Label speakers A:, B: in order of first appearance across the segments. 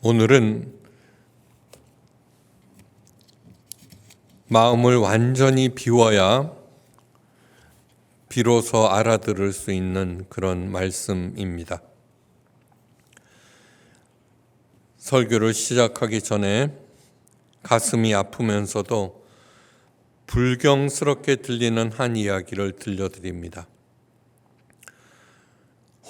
A: 오늘은 마음을 완전히 비워야 비로소 알아들을 수 있는 그런 말씀입니다. 설교를 시작하기 전에 가슴이 아프면서도 불경스럽게 들리는 한 이야기를 들려드립니다.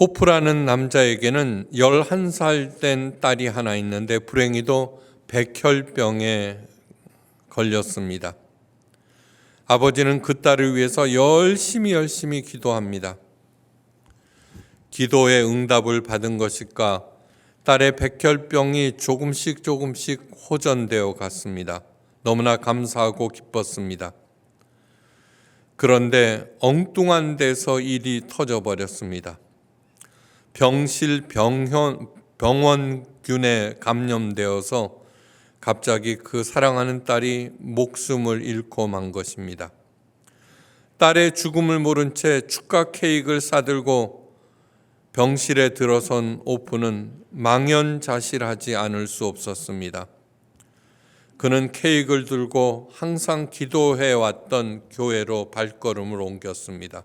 A: 호프라는 남자에게는 11살 된 딸이 하나 있는데 불행히도 백혈병에 걸렸습니다. 아버지는 그 딸을 위해서 열심히 기도합니다. 기도의 응답을 받은 것일까, 딸의 백혈병이 조금씩 호전되어 갔습니다. 너무나 감사하고 기뻤습니다. 그런데 엉뚱한 데서 일이 터져버렸습니다. 병원균에 감염되어서 갑자기 그 사랑하는 딸이 목숨을 잃고 만 것입니다. 딸의 죽음을 모른 채 축하 케이크를 싸들고 병실에 들어선 오프는 망연자실하지 않을 수 없었습니다. 그는 케이크를 들고 항상 기도해왔던 교회로 발걸음을 옮겼습니다.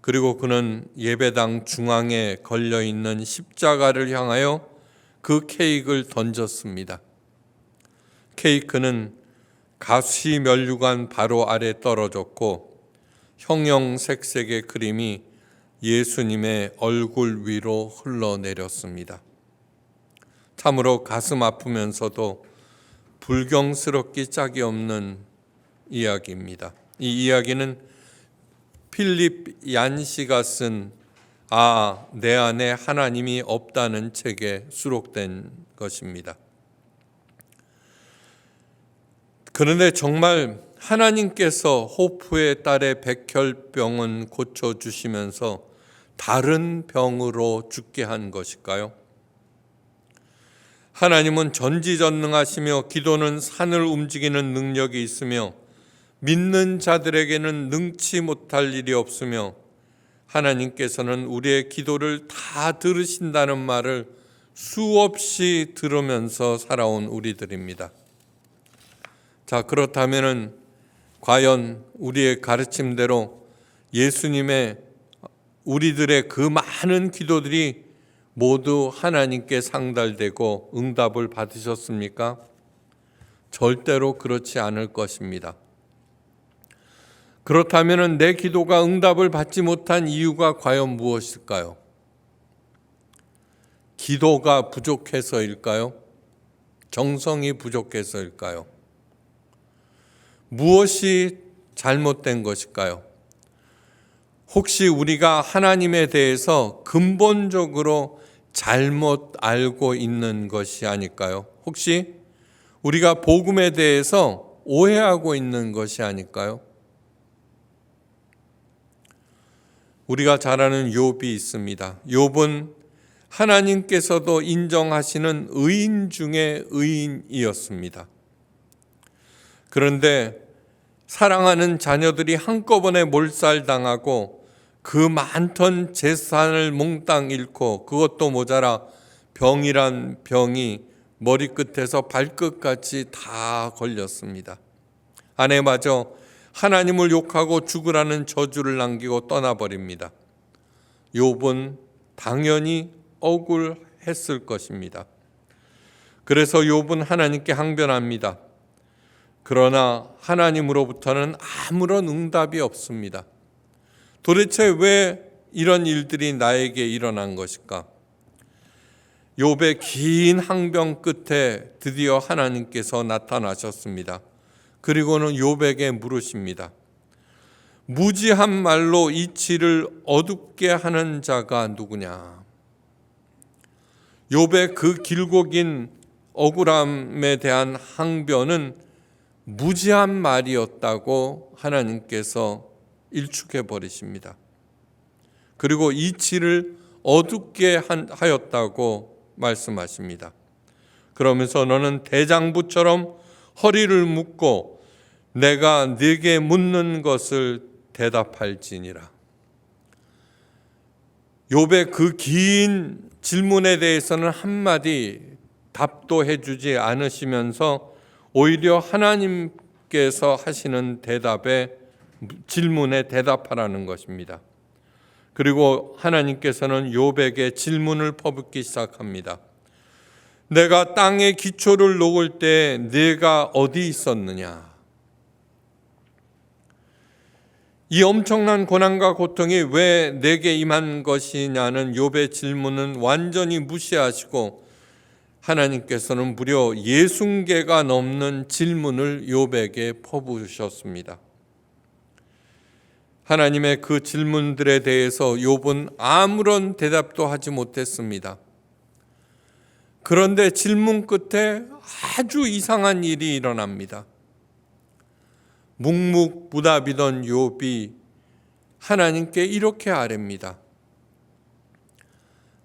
A: 그리고 그는 예배당 중앙에 걸려있는 십자가를 향하여 그 케이크를 던졌습니다. 케이크는 가시면류관 바로 아래 떨어졌고 형형색색의 그림이 예수님의 얼굴 위로 흘러내렸습니다. 참으로 가슴 아프면서도 불경스럽기 짝이 없는 이야기입니다. 이 이야기는 필립 얀시가 쓴 내 안에 하나님이 없다는 책에 수록된 것입니다. 그런데 정말 하나님께서 호프의 딸의 백혈병은 고쳐주시면서 다른 병으로 죽게 한 것일까요? 하나님은 전지전능하시며 기도는 산을 움직이는 능력이 있으며 믿는 자들에게는 능치 못할 일이 없으며 하나님께서는 우리의 기도를 다 들으신다는 말을 수없이 들으면서 살아온 우리들입니다. 자, 그렇다면 과연 우리의 가르침대로 예수님의 우리들의 그 많은 기도들이 모두 하나님께 상달되고 응답을 받으셨습니까? 절대로 그렇지 않을 것입니다. 그렇다면 내 기도가 응답을 받지 못한 이유가 과연 무엇일까요? 기도가 부족해서일까요? 정성이 부족해서일까요? 무엇이 잘못된 것일까요? 혹시 우리가 하나님에 대해서 근본적으로 잘못 알고 있는 것이 아닐까요? 혹시 우리가 복음에 대해서 오해하고 있는 것이 아닐까요? 우리가 잘 아는 욥이 있습니다. 욥은 하나님께서도 인정하시는 의인 중에 의인이었습니다. 그런데 사랑하는 자녀들이 한꺼번에 몰살당하고 그 많던 재산을 몽땅 잃고 그것도 모자라 병이란 병이 머리끝에서 발끝까지 다 걸렸습니다. 아내마저 하나님을 욕하고 죽으라는 저주를 남기고 떠나버립니다. 욥은 당연히 억울했을 것입니다. 그래서 욥은 하나님께 항변합니다. 그러나 하나님으로부터는 아무런 응답이 없습니다. 도대체 왜 이런 일들이 나에게 일어난 것일까? 욥의 긴 항변 끝에 드디어 하나님께서 나타나셨습니다. 그리고는 욥에게 물으십니다. 무지한 말로 이치를 어둡게 하는 자가 누구냐? 욥의 그 길고 긴 억울함에 대한 항변은 무지한 말이었다고 하나님께서 일축해 버리십니다. 그리고 이치를 어둡게 하였다고 말씀하십니다. 그러면서 너는 대장부처럼 허리를 묶고 내가 네게 묻는 것을 대답할지니라. 욥의 그 긴 질문에 대해서는 한마디 답도 해주지 않으시면서 오히려 하나님께서 하시는 질문에 대답하라는 것입니다. 그리고 하나님께서는 욥에게 질문을 퍼붓기 시작합니다. 내가 땅의 기초를 놓을 때 네가 어디 있었느냐? 이 엄청난 고난과 고통이 왜 내게 임한 것이냐는 욥의 질문은 완전히 무시하시고 하나님께서는 무려 60개가 넘는 질문을 욥에게 퍼부으셨습니다. 하나님의 그 질문들에 대해서 욥은 아무런 대답도 하지 못했습니다. 그런데 질문 끝에 아주 이상한 일이 일어납니다. 묵묵부답이던 욥이 하나님께 이렇게 아뢰입니다.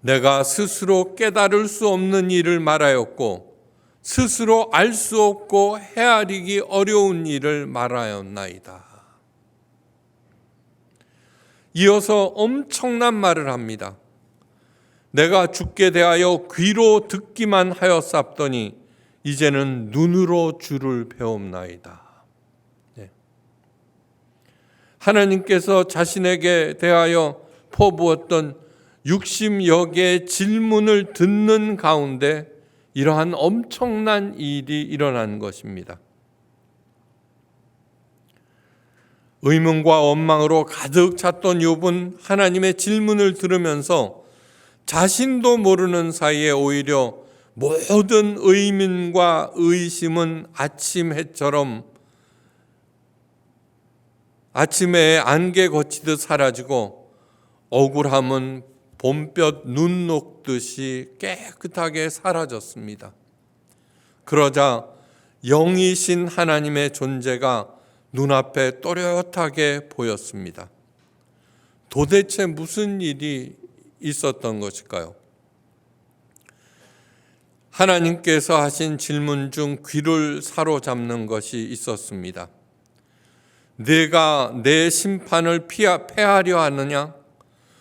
A: 내가 스스로 깨달을 수 없는 일을 말하였고 스스로 알 수 없고 헤아리기 어려운 일을 말하였나이다. 이어서 엄청난 말을 합니다. 내가 주께 대하여 귀로 듣기만 하였사옵더니 이제는 눈으로 주를 배움나이다. 하나님께서 자신에게 대하여 퍼부었던 60여 개의 질문을 듣는 가운데 이러한 엄청난 일이 일어난 것입니다. 의문과 원망으로 가득 찼던 욥은 하나님의 질문을 들으면서 자신도 모르는 사이에 오히려 모든 의문과 의심은 아침 해처럼 아침에 안개 거치듯 사라지고 억울함은 봄볕 눈 녹듯이 깨끗하게 사라졌습니다. 그러자 영이신 하나님의 존재가 눈앞에 또렷하게 보였습니다. 도대체 무슨 일이 있었던 것일까요? 하나님께서 하신 질문 중 귀를 사로잡는 것이 있었습니다. 네가 내 심판을 패하려 하느냐?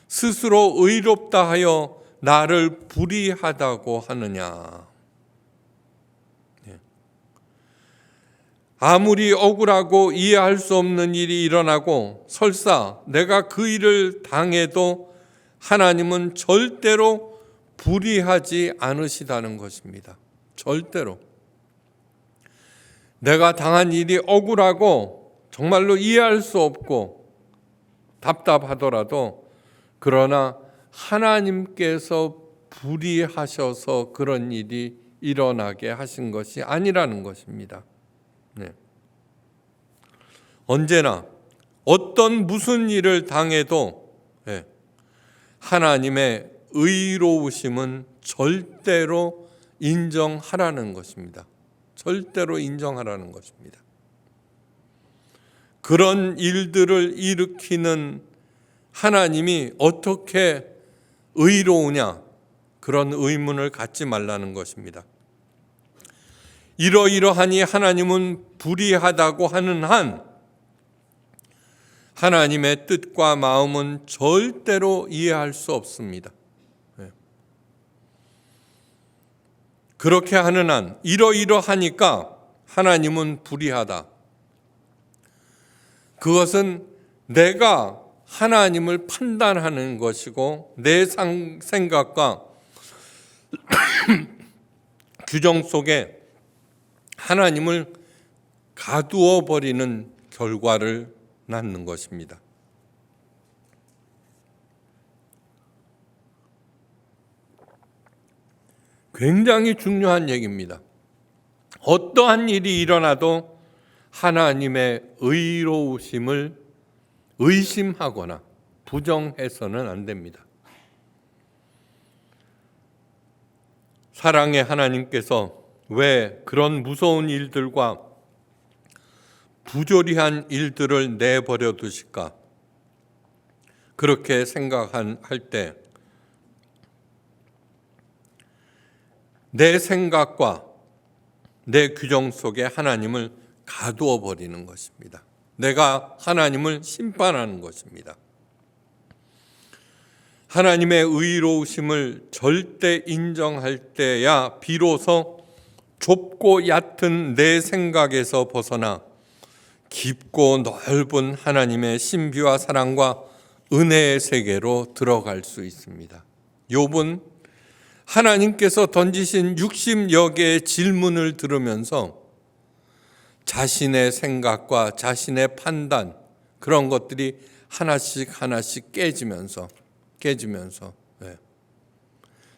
A: 스스로 의롭다 하여 나를 불의하다고 하느냐? 아무리 억울하고 이해할 수 없는 일이 일어나고 설사 내가 그 일을 당해도 하나님은 절대로 불의하지 않으시다는 것입니다. 절대로. 내가 당한 일이 억울하고 정말로 이해할 수 없고 답답하더라도 그러나 하나님께서 불의하셔서 그런 일이 일어나게 하신 것이 아니라는 것입니다. 언제나 어떤 무슨 일을 당해도 하나님의 의로우심은 절대로 인정하라는 것입니다. 절대로 인정하라는 것입니다. 그런 일들을 일으키는 하나님이 어떻게 의로우냐? 그런 의문을 갖지 말라는 것입니다. 이러이러하니 하나님은 불의하다고 하는 한 하나님의 뜻과 마음은 절대로 이해할 수 없습니다. 그렇게 하는 한 이러이러하니까 하나님은 불의하다. 그것은 내가 하나님을 판단하는 것이고 내 생각과 규정 속에 하나님을 가두어 버리는 결과를 낳는 것입니다. 굉장히 중요한 얘기입니다. 어떠한 일이 일어나도 하나님의 의로우심을 의심하거나 부정해서는 안 됩니다. 사랑의 하나님께서 왜 그런 무서운 일들과 부조리한 일들을 내버려 두실까? 그렇게 생각할 때 내 생각과 내 규정 속에 하나님을 가두어 버리는 것입니다. 내가 하나님을 심판하는 것입니다. 하나님의 의로우심을 절대 인정할 때야 비로소 좁고 얕은 내 생각에서 벗어나 깊고 넓은 하나님의 신비와 사랑과 은혜의 세계로 들어갈 수 있습니다. 욥은 하나님께서 던지신 60여 개의 질문을 들으면서 자신의 생각과 자신의 판단, 그런 것들이 하나씩 깨지면서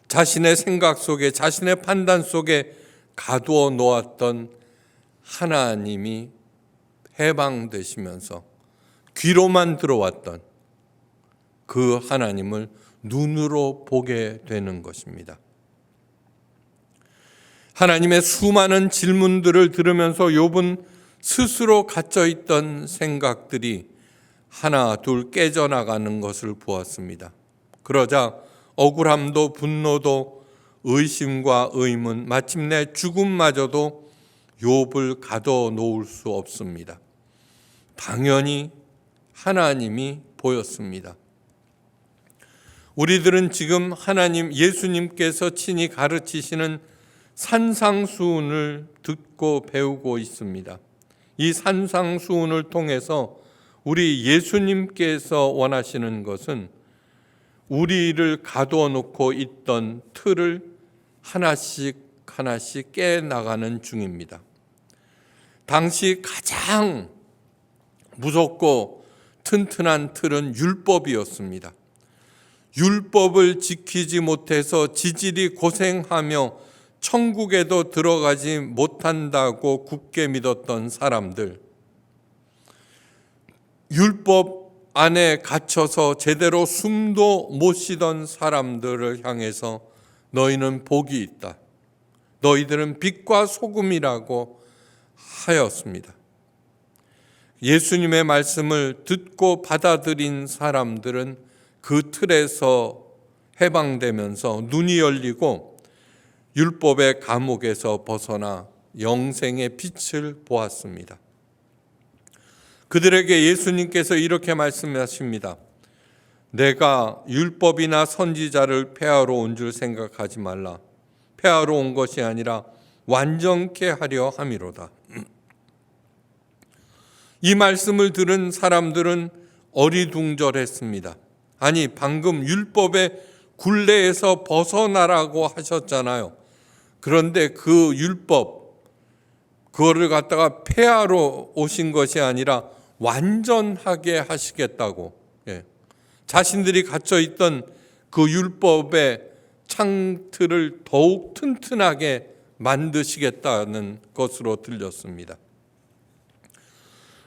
A: 자신의 생각 속에, 자신의 판단 속에 가두어 놓았던 하나님이 해방되시면서 귀로만 들어왔던 그 하나님을 눈으로 보게 되는 것입니다. 하나님의 수많은 질문들을 들으면서 욥은 스스로 갇혀있던 생각들이 하나 둘 깨져나가는 것을 보았습니다. 그러자 억울함도 분노도 의심과 의문, 마침내 죽음마저도 욥을 가둬 놓을 수 없습니다. 당연히 하나님이 보였습니다. 우리들은 지금 하나님, 예수님께서 친히 가르치시는 산상수훈을 듣고 배우고 있습니다. 이 산상수훈을 통해서 우리 예수님께서 원하시는 것은 우리를 가두어 놓고 있던 틀을 하나씩 깨나가는 중입니다. 당시 가장 무섭고 튼튼한 틀은 율법이었습니다. 율법을 지키지 못해서 지질이 고생하며 천국에도 들어가지 못한다고 굳게 믿었던 사람들, 율법 안에 갇혀서 제대로 숨도 못 쉬던 사람들을 향해서 너희는 복이 있다, 너희들은 빛과 소금이라고 하였습니다. 예수님의 말씀을 듣고 받아들인 사람들은 그 틀에서 해방되면서 눈이 열리고 율법의 감옥에서 벗어나 영생의 빛을 보았습니다. 그들에게 예수님께서 이렇게 말씀하십니다. 내가 율법이나 선지자를 폐하러 온 줄 생각하지 말라. 폐하러 온 것이 아니라 완전케 하려 함이로다. 이 말씀을 들은 사람들은 어리둥절했습니다. 아니, 방금 율법의 굴레에서 벗어나라고 하셨잖아요. 그런데 그 율법, 그거를 갖다가 폐하러 오신 것이 아니라 완전하게 하시겠다고, 자신들이 갇혀있던 그 율법의 창틀을 더욱 튼튼하게 만드시겠다는 것으로 들렸습니다.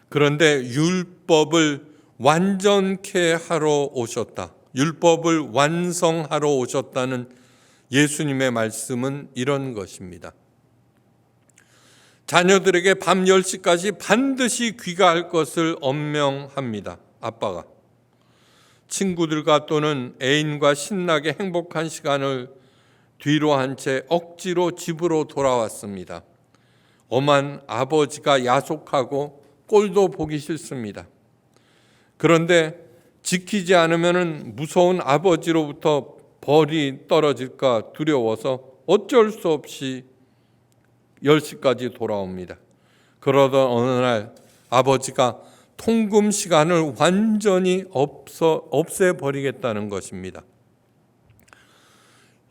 A: 그런데 율법을 완전케 하러 오셨다, 율법을 완성하러 오셨다는 예수님의 말씀은 이런 것입니다. 자녀들에게 밤 10시까지 반드시 귀가할 것을 엄명합니다. 아빠가 친구들과 또는 애인과 신나게 행복한 시간을 뒤로 한 채 억지로 집으로 돌아왔습니다. 엄한 아버지가 야속하고 꼴도 보기 싫습니다. 그런데 지키지 않으면 무서운 아버지로부터 벌이 떨어질까 두려워서 어쩔 수 없이 10시까지 돌아옵니다. 그러던 어느 날 아버지가 통금 시간을 완전히 없애버리겠다는 것입니다.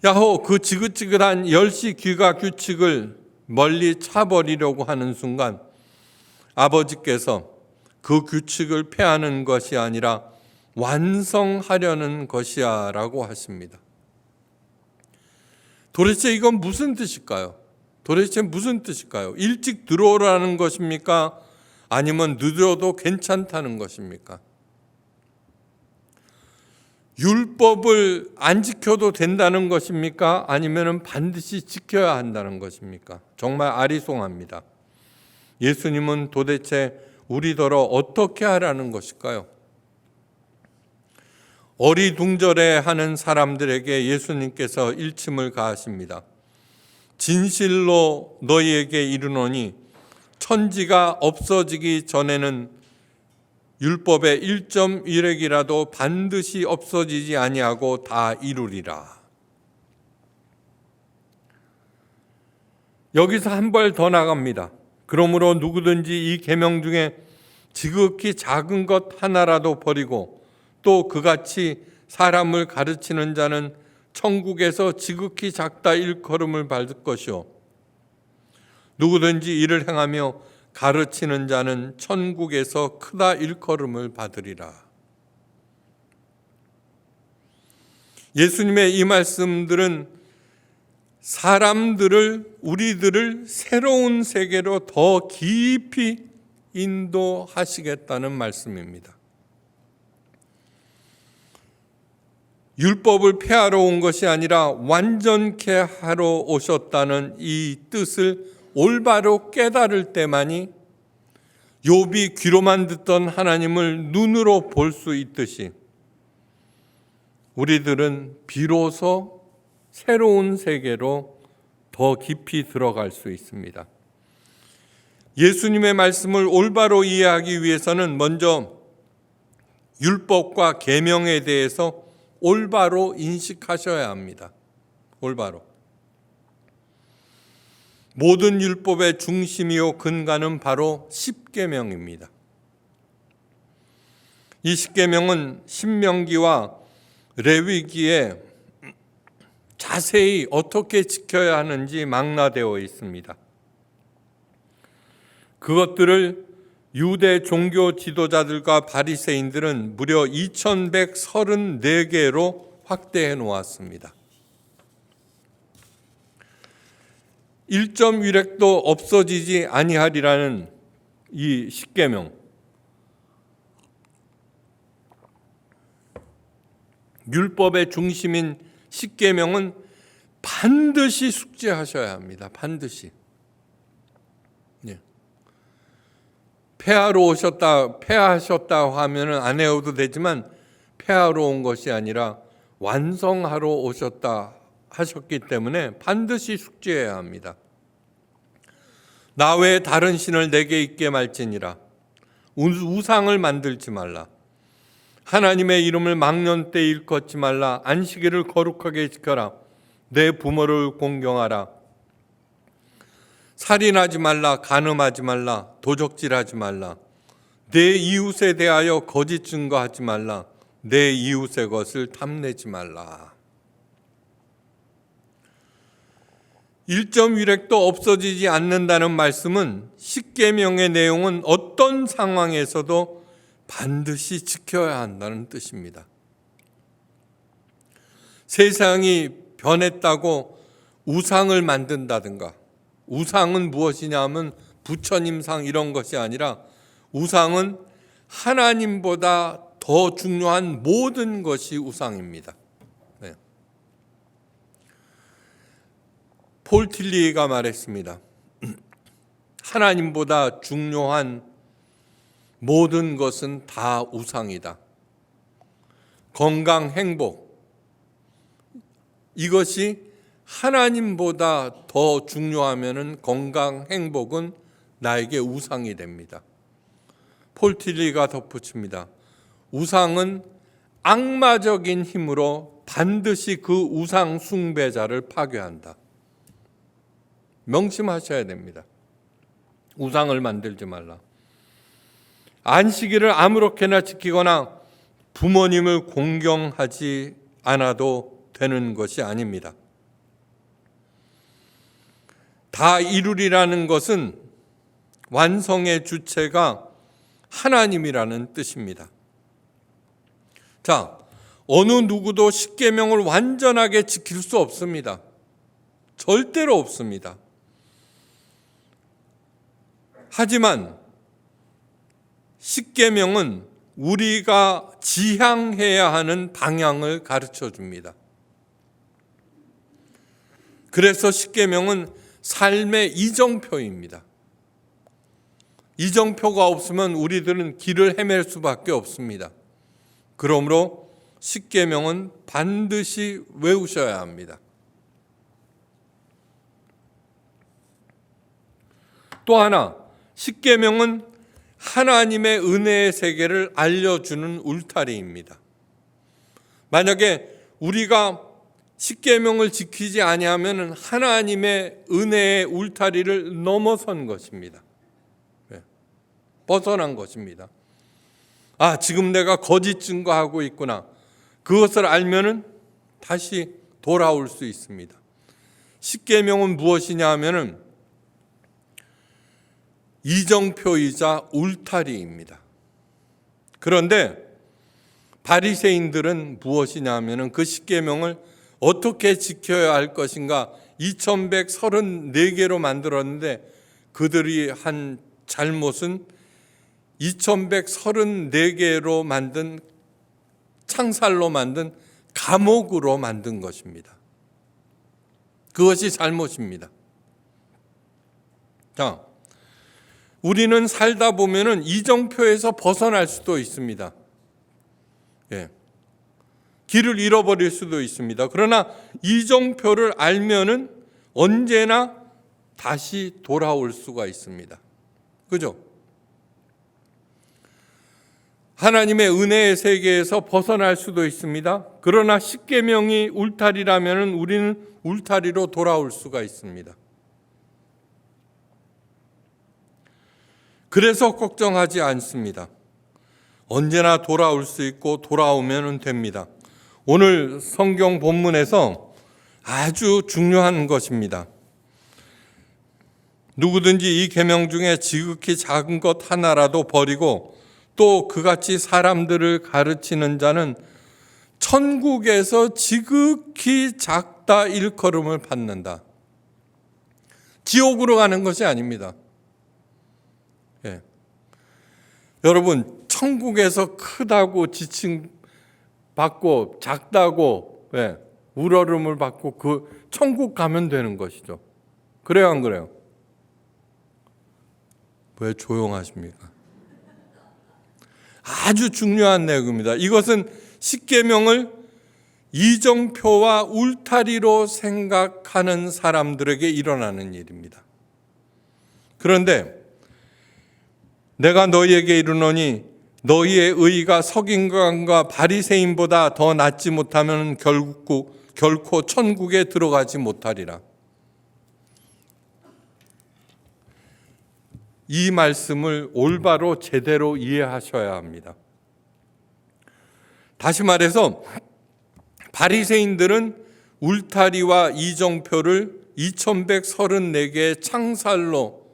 A: 야호, 그 지긋지긋한 10시 귀가 규칙을 멀리 차버리려고 하는 순간 아버지께서 그 규칙을 폐하는 것이 아니라 완성하려는 것이야 라고 하십니다. 도대체 이건 무슨 뜻일까요? 일찍 들어오라는 것입니까? 아니면 늦어도 괜찮다는 것입니까? 율법을 안 지켜도 된다는 것입니까? 아니면 반드시 지켜야 한다는 것입니까? 정말 아리송합니다. 예수님은 도대체 우리더러 어떻게 하라는 것일까요? 어리둥절해하는 사람들에게 예수님께서 일침을 가하십니다. 진실로 너희에게 이르노니 천지가 없어지기 전에는 율법의 1.1획이라도 반드시 없어지지 아니하고 다 이루리라. 여기서 한 발 더 나갑니다. 그러므로 누구든지 이 계명 중에 지극히 작은 것 하나라도 버리고 또 그같이 사람을 가르치는 자는 천국에서 지극히 작다 일컬음을 받을 것이요 누구든지 이를 행하며 가르치는 자는 천국에서 크다 일컬음을 받으리라. 예수님의 이 말씀들은 우리들을 새로운 세계로 더 깊이 인도하시겠다는 말씀입니다. 율법을 폐하러 온 것이 아니라 완전케 하러 오셨다는 이 뜻을 올바로 깨달을 때만이 욥이 귀로만 듣던 하나님을 눈으로 볼 수 있듯이 우리들은 비로소 새로운 세계로 더 깊이 들어갈 수 있습니다. 예수님의 말씀을 올바로 이해하기 위해서는 먼저 율법과 계명에 대해서 올바로 인식하셔야 합니다. 올바로. 모든 율법의 중심이요 근간은 바로 십계명입니다. 이 십계명은 신명기와 레위기에 자세히 어떻게 지켜야 하는지 망라되어 있습니다. 그것들을 유대 종교 지도자들과 바리새인들은 무려 2134개로 확대해 놓았습니다. 1.1획도 없어지지 아니하리라는 이 십계명, 율법의 중심인 십계명은 반드시 숙지하셔야 합니다. 반드시. 폐하하셨다 하면은 안 해도 되지만 폐하러 온 것이 아니라 완성하러 오셨다 하셨기 때문에 반드시 숙지해야 합니다. 나 외에 다른 신을 내게 있게 말지니라. 우상을 만들지 말라. 하나님의 이름을 망년 때 일컫지 말라. 안식일을 거룩하게 지켜라. 내 부모를 공경하라. 살인하지 말라. 간음하지 말라. 도적질하지 말라. 내 이웃에 대하여 거짓 증거하지 말라. 내 이웃의 것을 탐내지 말라. 1.1획도 없어지지 않는다는 말씀은 십계명의 내용은 어떤 상황에서도 반드시 지켜야 한다는 뜻입니다. 세상이 변했다고 우상을 만든다든가, 우상은 무엇이냐 하면 부처님상 이런 것이 아니라 우상은 하나님보다 더 중요한 모든 것이 우상입니다. 네. 폴 틸리가 말했습니다. 하나님보다 중요한 모든 것은 다 우상이다. 건강, 행복, 이것이 하나님보다 더 중요하면 건강, 행복은 나에게 우상이 됩니다. 폴 틸리가 덧붙입니다. 우상은 악마적인 힘으로 반드시 그 우상 숭배자를 파괴한다. 명심하셔야 됩니다. 우상을 만들지 말라. 안식일을 아무렇게나 지키거나 부모님을 공경하지 않아도 되는 것이 아닙니다. 다 이루리라는 것은 완성의 주체가 하나님이라는 뜻입니다. 자, 어느 누구도 십계명을 완전하게 지킬 수 없습니다. 절대로 없습니다. 하지만 십계명은 우리가 지향해야 하는 방향을 가르쳐 줍니다. 그래서 십계명은 삶의 이정표입니다. 이정표가 없으면 우리들은 길을 헤맬 수밖에 없습니다. 그러므로 십계명은 반드시 외우셔야 합니다. 또 하나, 십계명은 하나님의 은혜의 세계를 알려주는 울타리입니다. 만약에 우리가 십계명을 지키지 아니하면 하나님의 은혜의 울타리를 넘어선 것입니다. 벗어난 것입니다. 지금 내가 거짓 증거하고 있구나. 그것을 알면은 다시 돌아올 수 있습니다. 십계명은 무엇이냐 하면은 이정표이자 울타리입니다. 그런데 바리새인들은 무엇이냐 하면은 그 십계명을 어떻게 지켜야 할 것인가 2134개로 만들었는데 그들이 한 잘못은 2134개로 만든 창살로 만든 감옥으로 만든 것입니다. 그것이 잘못입니다. 자, 우리는 살다 보면은 이정표에서 벗어날 수도 있습니다. 길을 잃어버릴 수도 있습니다. 그러나 이정표를 알면은 언제나 다시 돌아올 수가 있습니다. 그죠? 하나님의 은혜의 세계에서 벗어날 수도 있습니다. 그러나 십계명이 울타리라면은 우리는 울타리로 돌아올 수가 있습니다. 그래서 걱정하지 않습니다. 언제나 돌아올 수 있고 돌아오면 됩니다. 오늘 성경 본문에서 아주 중요한 것입니다. 누구든지 이 계명 중에 지극히 작은 것 하나라도 버리고 또 그같이 사람들을 가르치는 자는 천국에서 지극히 작다 일컬음을 받는다. 지옥으로 가는 것이 아닙니다. 여러분, 천국에서 크다고 지칭받고 작다고 우러름을 받고 그 천국 가면 되는 것이죠. 그래요, 안 그래요? 왜 조용하십니까? 아주 중요한 내용입니다. 이것은 십계명을 이정표와 울타리로 생각하는 사람들에게 일어나는 일입니다. 그런데 내가 너희에게 이르노니 너희의 의가 서기관과 바리새인보다 더 낫지 못하면 결코 천국에 들어가지 못하리라. 이 말씀을 올바로 제대로 이해하셔야 합니다. 다시 말해서 바리새인들은 울타리와 이정표를 2134개의 창살로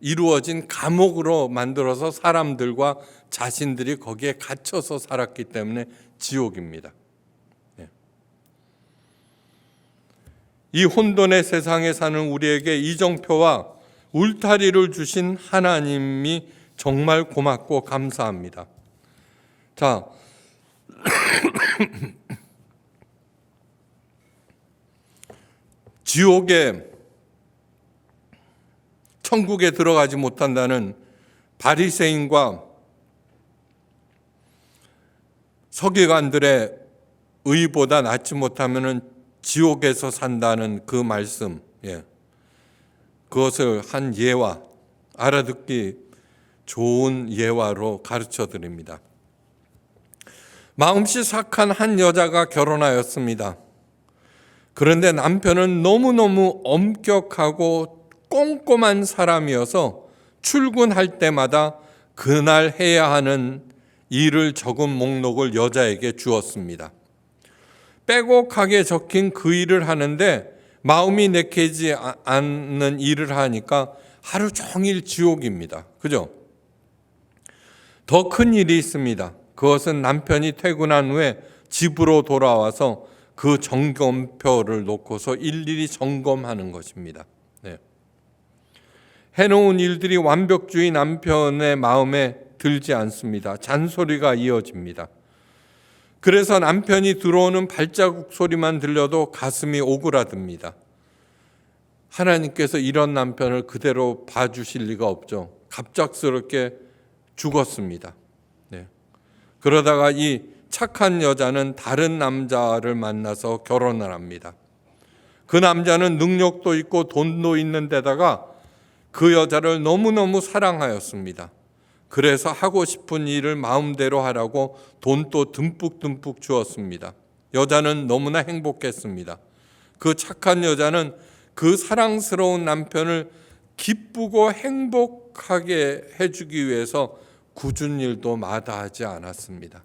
A: 이루어진 감옥으로 만들어서 사람들과 자신들이 거기에 갇혀서 살았기 때문에 지옥입니다. 이 혼돈의 세상에 사는 우리에게 이정표와 울타리를 주신 하나님이 정말 고맙고 감사합니다. 자, 지옥에 천국에 들어가지 못한다는 바리새인과 서기관들의 의보다 낫지 못하면 지옥에서 산다는 그 말씀, 그것을 한 예화, 알아듣기 좋은 예화로 가르쳐 드립니다. 마음씨 착한 한 여자가 결혼하였습니다. 그런데 남편은 너무너무 엄격하고 꼼꼼한 사람이어서 출근할 때마다 그날 해야 하는 일을 적은 목록을 여자에게 주었습니다. 빼곡하게 적힌 그 일을 하는데 마음이 내키지 않는 일을 하니까 하루 종일 지옥입니다. 그죠? 더 큰 일이 있습니다. 그것은 남편이 퇴근한 후에 집으로 돌아와서 그 점검표를 놓고서 일일이 점검하는 것입니다. 해놓은 일들이 완벽주의 남편의 마음에 들지 않습니다. 잔소리가 이어집니다. 그래서 남편이 들어오는 발자국 소리만 들려도 가슴이 오그라듭니다. 하나님께서 이런 남편을 그대로 봐주실 리가 없죠. 갑작스럽게 죽었습니다. 그러다가 이 착한 여자는 다른 남자를 만나서 결혼을 합니다. 그 남자는 능력도 있고 돈도 있는 데다가 그 여자를 너무너무 사랑하였습니다. 그래서 하고 싶은 일을 마음대로 하라고 돈도 듬뿍듬뿍 주었습니다. 여자는 너무나 행복했습니다. 그 착한 여자는 그 사랑스러운 남편을 기쁘고 행복하게 해주기 위해서 굳은 일도 마다하지 않았습니다.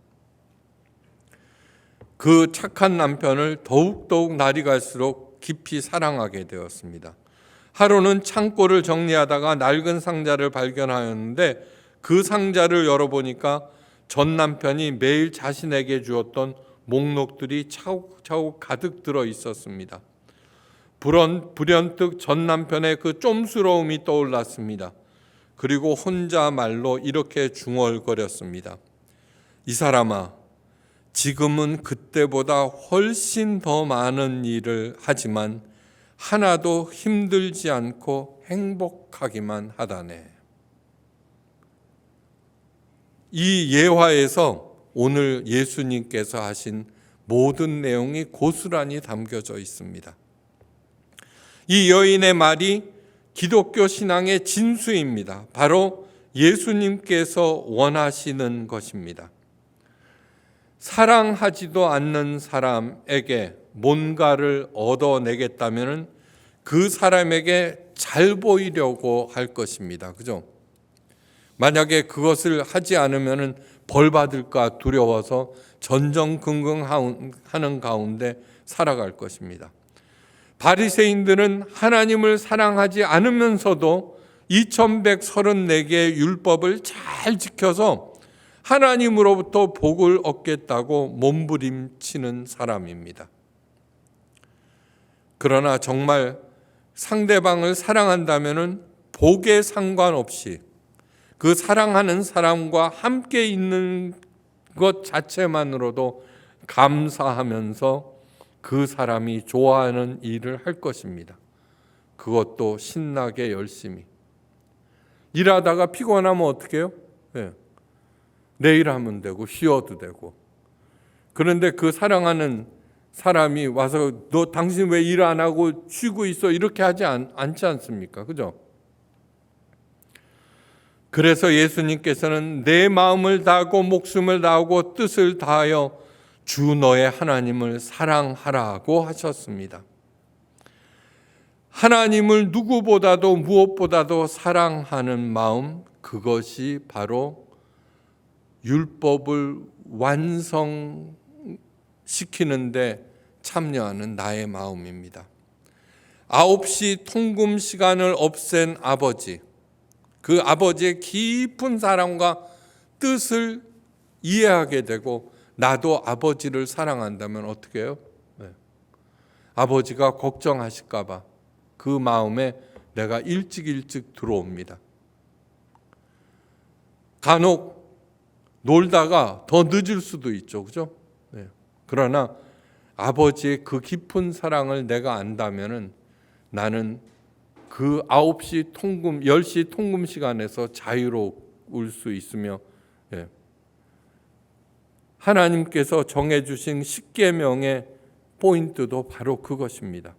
A: 그 착한 남편을 더욱더욱 날이 갈수록 깊이 사랑하게 되었습니다. 하루는 창고를 정리하다가 낡은 상자를 발견하였는데 그 상자를 열어보니까 전 남편이 매일 자신에게 주었던 목록들이 차곡차곡 가득 들어 있었습니다. 불현듯 전 남편의 그 쫌스러움이 떠올랐습니다. 그리고 혼자 말로 이렇게 중얼거렸습니다. 이 사람아, 지금은 그때보다 훨씬 더 많은 일을 하지만 하나도 힘들지 않고 행복하기만 하다네. 이 예화에서 오늘 예수님께서 하신 모든 내용이 고스란히 담겨져 있습니다. 이 여인의 말이 기독교 신앙의 진수입니다. 바로 예수님께서 원하시는 것입니다. 사랑하지도 않는 사람에게 뭔가를 얻어내겠다면 그 사람에게 잘 보이려고 할 것입니다. 그죠? 만약에 그것을 하지 않으면 벌 받을까 두려워서 전전긍긍하는 가운데 살아갈 것입니다. 바리새인들은 하나님을 사랑하지 않으면서도 2134개의 율법을 잘 지켜서 하나님으로부터 복을 얻겠다고 몸부림치는 사람입니다. 그러나 정말 상대방을 사랑한다면 복에 상관없이 그 사랑하는 사람과 함께 있는 것 자체만으로도 감사하면서 그 사람이 좋아하는 일을 할 것입니다. 그것도 신나게 열심히. 일하다가 피곤하면 어떻게 해요? 네. 내일 하면 되고 쉬어도 되고. 그런데 그 사랑하는 사람이 와서 너 당신 왜 일 안 하고 쉬고 있어? 이렇게 하지 않지 않습니까? 그죠? 그래서 예수님께서는 내 마음을 다하고 목숨을 다하고 뜻을 다하여 주 너의 하나님을 사랑하라고 하셨습니다. 하나님을 누구보다도 무엇보다도 사랑하는 마음, 그것이 바로 율법을 완성시키는데 참여하는 나의 마음입니다. 9시 통금 시간을 없앤 아버지, 그 아버지의 깊은 사랑과 뜻을 이해하게 되고 나도 아버지를 사랑한다면 어떻게 해요? 네. 아버지가 걱정하실까 봐 그 마음에 내가 일찍 들어옵니다. 간혹 놀다가 더 늦을 수도 있죠. 그죠? 네. 그러나 아버지의 그 깊은 사랑을 내가 안다면은 나는 그 9시 통금, 10시 통금 시간에서 자유로울 수 있으며, 예. 하나님께서 정해주신 십계명의 포인트도 바로 그것입니다.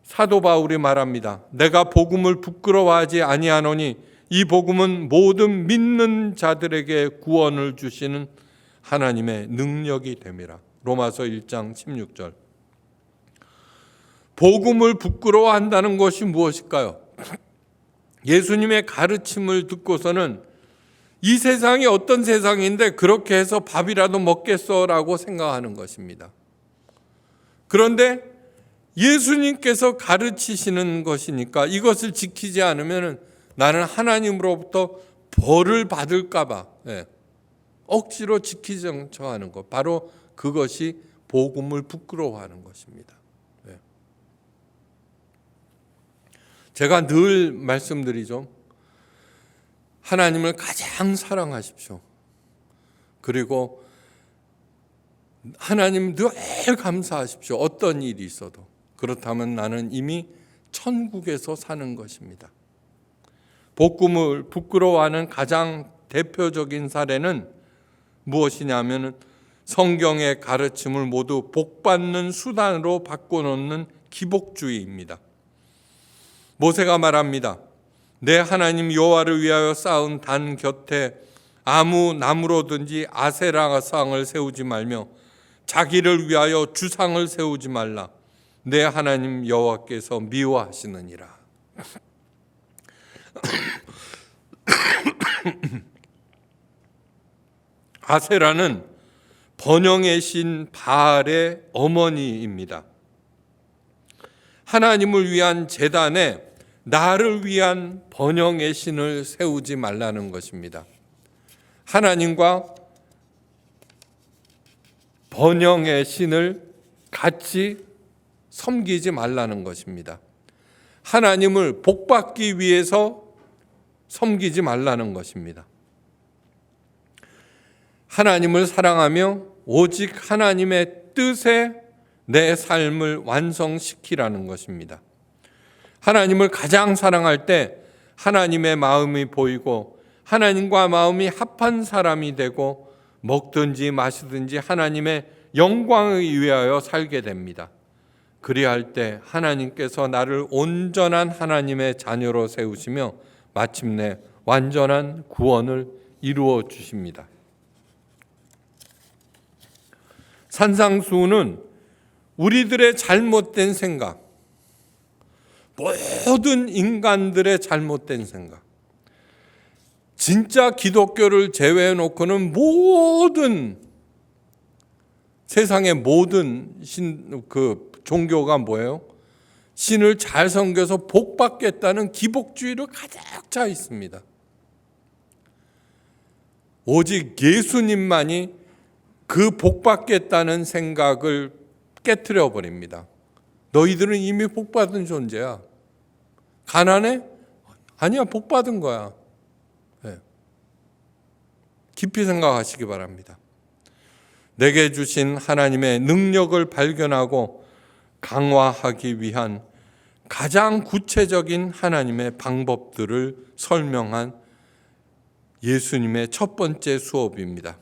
A: 사도 바울이 말합니다. 내가 복음을 부끄러워하지 아니하노니 이 복음은 모든 믿는 자들에게 구원을 주시는 하나님의 능력이 됨이라. 로마서 1장 16절. 복음을 부끄러워한다는 것이 무엇일까요? 예수님의 가르침을 듣고서는 이 세상이 어떤 세상인데 그렇게 해서 밥이라도 먹겠어라고 생각하는 것입니다. 그런데 예수님께서 가르치시는 것이니까 이것을 지키지 않으면 나는 하나님으로부터 벌을 받을까 봐 억지로 지키려고 하는 것, 바로 그것이 복음을 부끄러워하는 것입니다. 제가 늘 말씀드리죠. 하나님을 가장 사랑하십시오. 그리고 하나님 늘 감사하십시오. 어떤 일이 있어도. 그렇다면 나는 이미 천국에서 사는 것입니다. 복음을 부끄러워하는 가장 대표적인 사례는 무엇이냐면 성경의 가르침을 모두 복받는 수단으로 바꿔놓는 기복주의입니다. 모세가 말합니다. 내 하나님 여호와를 위하여 쌓은 단 곁에 아무 나무로든지 아세라 상을 세우지 말며 자기를 위하여 주상을 세우지 말라. 내 하나님 여호와께서 미워하시느니라. 아세라는 번영의 신 바알의 어머니입니다. 하나님을 위한 제단에 나를 위한 번영의 신을 세우지 말라는 것입니다. 하나님과 번영의 신을 같이 섬기지 말라는 것입니다. 하나님을 복받기 위해서 섬기지 말라는 것입니다. 하나님을 사랑하며 오직 하나님의 뜻에 내 삶을 완성시키라는 것입니다. 하나님을 가장 사랑할 때 하나님의 마음이 보이고 하나님과 마음이 합한 사람이 되고 먹든지 마시든지 하나님의 영광을 위하여 살게 됩니다. 그리할 때 하나님께서 나를 온전한 하나님의 자녀로 세우시며 마침내 완전한 구원을 이루어 주십니다. 산상수훈은 우리들의 잘못된 생각, 모든 인간들의 잘못된 생각, 진짜 기독교를 제외해 놓고는 모든 세상의 모든 종교가 뭐예요? 신을 잘 섬겨서 복 받겠다는 기복주의로 가득 차 있습니다. 오직 예수님만이 그 복 받겠다는 생각을 깨트려 버립니다. 너희들은 이미 복 받은 존재야. 가난해? 아니야, 복 받은 거야. 네. 깊이 생각하시기 바랍니다. 내게 주신 하나님의 능력을 발견하고 강화하기 위한 가장 구체적인 하나님의 방법들을 설명한 예수님의 첫 번째 수업입니다.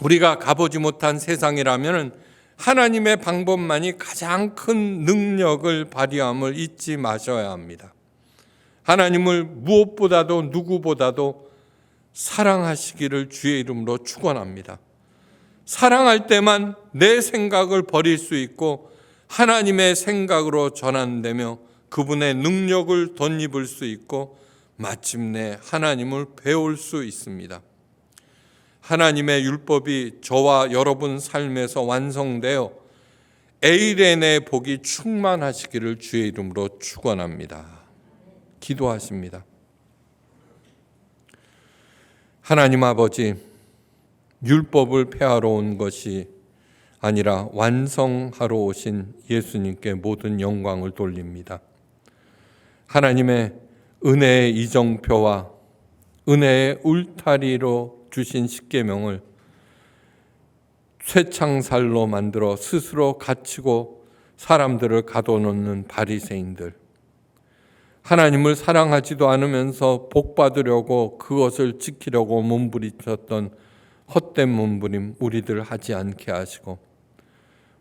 A: 우리가 가보지 못한 세상이라면 하나님의 방법만이 가장 큰 능력을 발휘함을 잊지 마셔야 합니다. 하나님을 무엇보다도 누구보다도 사랑하시기를 주의 이름으로 축원합니다. 사랑할 때만 내 생각을 버릴 수 있고 하나님의 생각으로 전환되며 그분의 능력을 덧입을 수 있고 마침내 하나님을 배울 수 있습니다. 하나님의 율법이 저와 여러분 삶에서 완성되어 에이렌의 복이 충만하시기를 주의 이름으로 축원합니다. 기도하십니다. 하나님 아버지, 율법을 폐하러 온 것이 아니라 완성하러 오신 예수님께 모든 영광을 돌립니다. 하나님의 은혜의 이정표와 은혜의 울타리로 주신 십계명을 쇠창살로 만들어 스스로 갇히고 사람들을 가둬놓는 바리새인들, 하나님을 사랑하지도 않으면서 복 받으려고 그것을 지키려고 몸부림쳤던 헛된 몸부림 우리들 하지 않게 하시고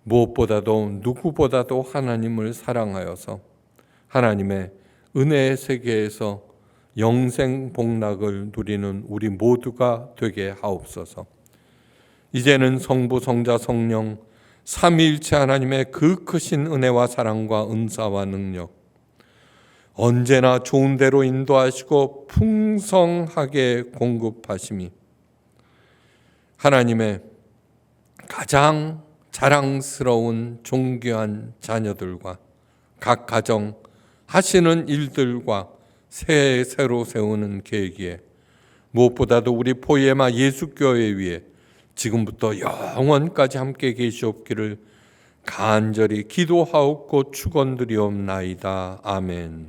A: 무엇보다도 누구보다도 하나님을 사랑하여서 하나님의 은혜의 세계에서 영생 복락을 누리는 우리 모두가 되게 하옵소서. 이제는 성부, 성자, 성령 삼위일체 하나님의 그 크신 은혜와 사랑과 은사와 능력 언제나 좋은 대로 인도하시고 풍성하게 공급하심이 하나님의 가장 자랑스러운 존귀한 자녀들과 각 가정 하시는 일들과 새로 세우는 계기에 무엇보다도 우리 포이에마 예수교회 위에 지금부터 영원까지 함께 계시옵기를 간절히 기도하옵고 축원드리옵나이다. 아멘.